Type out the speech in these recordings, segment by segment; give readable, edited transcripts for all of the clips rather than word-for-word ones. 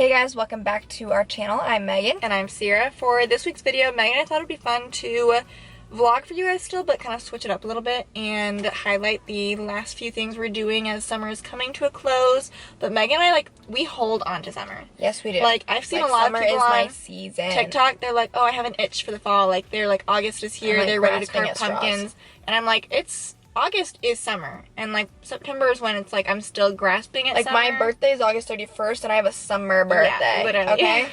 Hey guys, welcome back to our channel. I'm Megan. And I'm Sierra. For this week's video, Megan and I thought it would be fun to vlog for you guys still, but kind of switch it up a little bit and highlight the last few things we're doing as summer is coming to a close. But Megan and I, we hold on to summer. Yes, we do. I've seen a lot of people my on season. TikTok, they're like, oh, I have an itch for the fall. They're like, August is here, they're ready to carve pumpkins. And I'm like, August is summer, and September is when it's I'm still grasping at summer. My birthday is August 31st, and I have a summer birthday. Yeah, literally. Okay.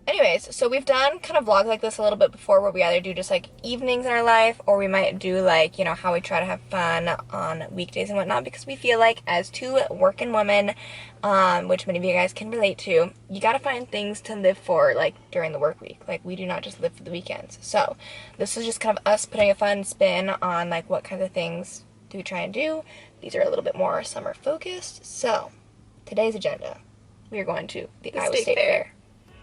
Anyways, so we've done kind of vlogs like this a little bit before, where we either do just evenings in our life, or we might do how we try to have fun on weekdays and whatnot, because we feel like as two working women, which many of you guys can relate to, you gotta find things to live for during the work week. We do not just live for the weekends. So this is just kind of us putting a fun spin on what kinds of things do we try and do. These are a little bit more summer focused. So today's agenda, we are going to the Iowa State Fair.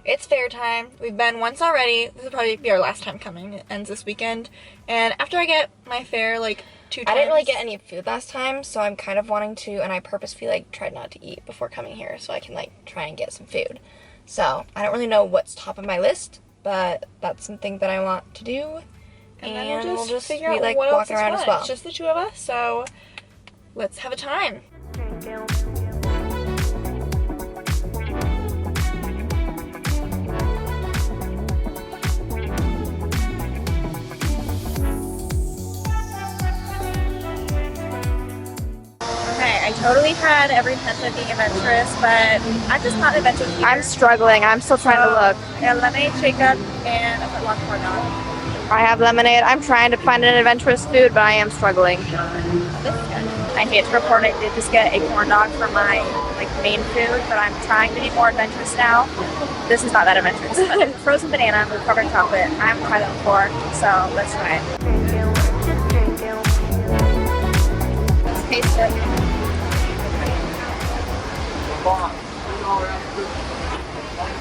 It's fair time. We've been once already. This will probably be our last time coming. It ends this weekend. And after I get my fare 2 times. I didn't really get any food last time, so I'm kind of wanting to, and I purposefully tried not to eat before coming here so I can try and get some food. So I don't really know what's top of my list, but that's something that I want to do. And then we'll just figure out be, what else walking around as well. It's just the two of us, so let's have a time. I totally had every intention of being adventurous, but I'm just not adventurous either. I'm struggling. I'm still trying to look. Yeah, lemonade, shake-up, and a foot-long corn dog. I have lemonade. I'm trying to find an adventurous food, but I am struggling. This is good. I hate to report I did just get a corn dog for my main food, but I'm trying to be more adventurous now. This is not that adventurous, but it's frozen banana with covered in chocolate. I haven't tried that before, so let's try it. Let's taste it.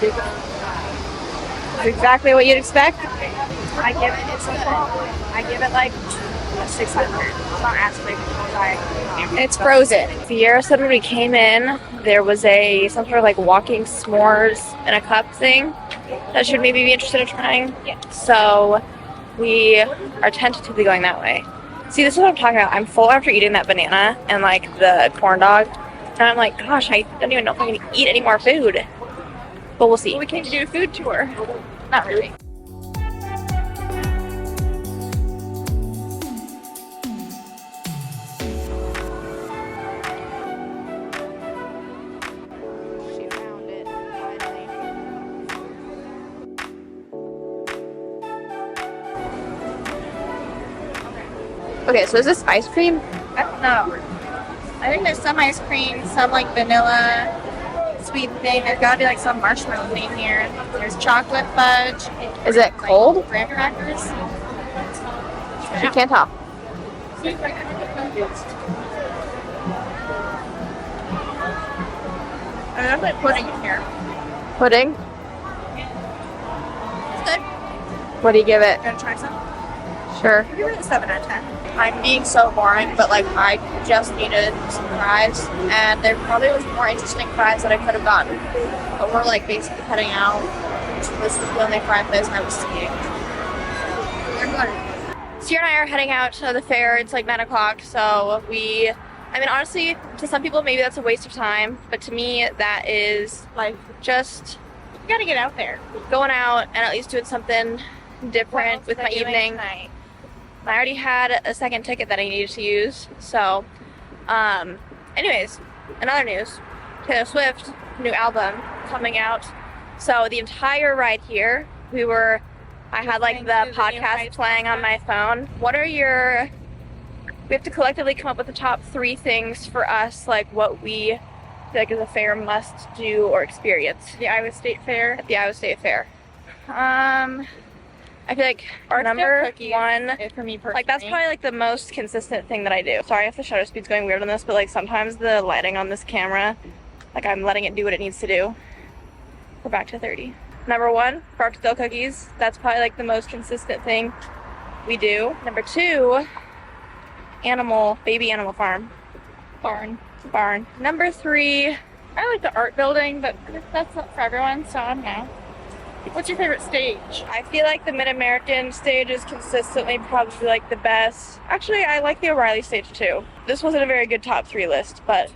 It's exactly what you'd expect. I give it, it's simple. I give it a 600. It's not as big as I. It's frozen. Sierra said when we came in, there was some sort of walking s'mores in a cup thing that should maybe be interested in trying. Yeah. So we are tentatively going that way. See, this is what I'm talking about. I'm full after eating that banana and the corn dog. And I'm like, gosh, I don't even know if I'm going to eat any more food. But we'll see. Well, we came to do a food tour. Not really. She found it, finally. Okay, so is this ice cream? I don't know. I think there's some ice cream, some vanilla sweet thing. There's gotta be some marshmallow thing here. There's chocolate fudge. Is it cold? Graham crackers. She can't tell. And there's pudding in here. Pudding? It's good. What do you give it? You wanna try some? Sure. I'll give it a 7 out of 10. I'm being so boring, but I just needed some fries, and there probably was more interesting fries that I could have gotten. But we're basically heading out. This is the only fry place I was seeing. They're good. Sierra and I are heading out to the fair. It's 9 o'clock, so honestly, to some people maybe that's a waste of time, but to me that is just you gotta get out there, going out and at least doing something different with my evening. Tonight? I already had a second ticket that I needed to use, so anyways, in other news, Taylor Swift new album coming out. So the entire ride here, I had the podcast playing on my phone. We have to collectively come up with the top 3 things for us, what we feel is a fair must do or experience. The Iowa State Fair. At the Iowa State Fair. I feel number 1 for me personally. That's probably the most consistent thing that I do. Sorry if the shutter speed's going weird on this, but sometimes the lighting on this camera, I'm letting it do what it needs to do. We're back to 30. Number 1, Barksdale cookies. That's probably the most consistent thing we do. Number 2, baby animal farm. Barn. Number 3, I like the art building, but that's not for everyone, so I don't know. What's your favorite stage? I feel like the Mid-American stage is consistently probably like the best. Actually, I like the O'Reilly stage too. This wasn't a very good top 3 list, but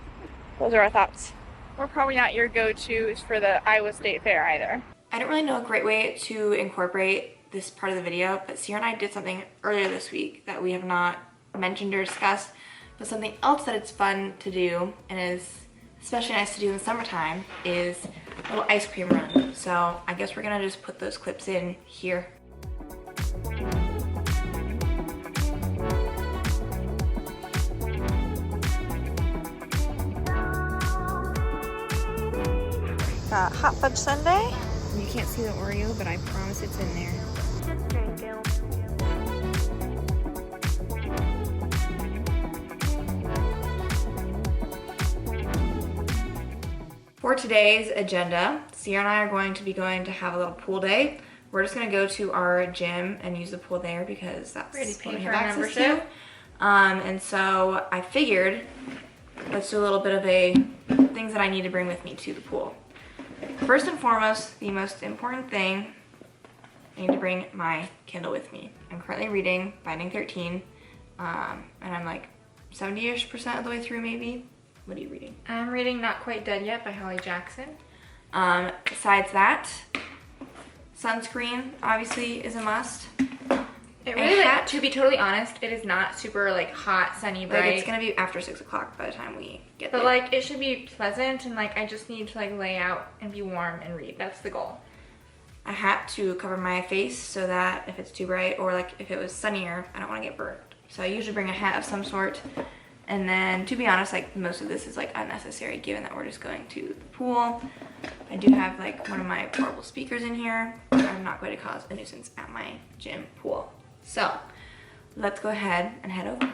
those are our thoughts. We're probably not your go-tos for the Iowa State Fair either. I don't really know a great way to incorporate this part of the video, but Sierra and I did something earlier this week that we have not mentioned or discussed, but something else that it's fun to do and is especially nice to do in the summertime is a little ice cream run. So I guess we're gonna just put those clips in here. Got hot fudge sundae. You can't see the Oreo, but I promise it's in there. For today's agenda, Sierra and I are going to be going to have a little pool day. We're just going to go to our gym and use the pool there because that's what we have access to. And so I figured, let's do a little bit of things that I need to bring with me to the pool. First and foremost, the most important thing, I need to bring my Kindle with me. I'm currently reading Binding 13, and I'm like 70-ish% of the way through maybe. What are you reading? I'm reading Not Quite Dead Yet by Holly Jackson. Besides that, sunscreen obviously is a must. It really, like, to be totally honest, it is not super like hot, sunny, bright. Like, it's gonna be after 6 o'clock by the time we get there. But like, it should be pleasant, and like, I just need to like lay out and be warm and read. That's the goal. A hat to cover my face so that if it's too bright or like if it was sunnier, I don't want to get burnt. So I usually bring a hat of some sort. And then, to be honest, like most of this is like unnecessary given that we're just going to the pool. I do have like one of my portable speakers in here. I'm not going to cause a nuisance at my gym pool. So let's go ahead and head over.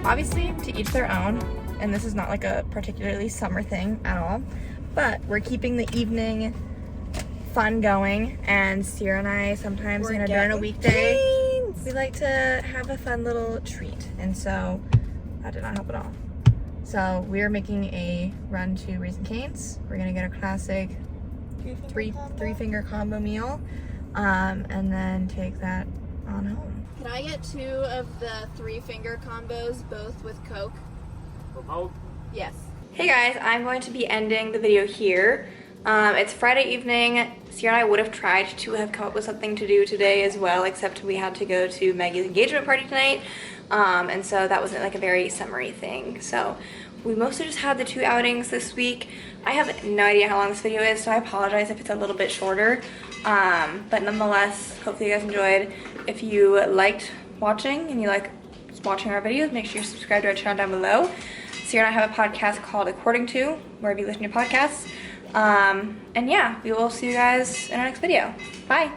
Obviously, to each their own, and this is not like a particularly summer thing at all, but we're keeping the evening fun going, and Sierra and I sometimes, you know, during a weekday, we like to have a fun little treat, and so that did not help at all. So we are making a run to Raising Cane's. We're gonna get a classic three finger combo meal, and then take that on home. Can I get 2 of the 3-finger combos, both with Coke? Yes. Hey guys, I'm going to be ending the video here. It's Friday evening. Sierra and I would have tried to have come up with something to do today as well, except we had to go to Maggie's engagement party tonight. And so that wasn't like a very summery thing. So we mostly just had the 2 outings this week. I have no idea how long this video is, so I apologize if it's a little bit shorter. But nonetheless, hopefully you guys enjoyed. If you liked watching and you like watching our videos, make sure you subscribe to our channel down below. Sierra and I have a podcast called According To, wherever you listen to podcasts. And yeah, we will see you guys in our next video. Bye.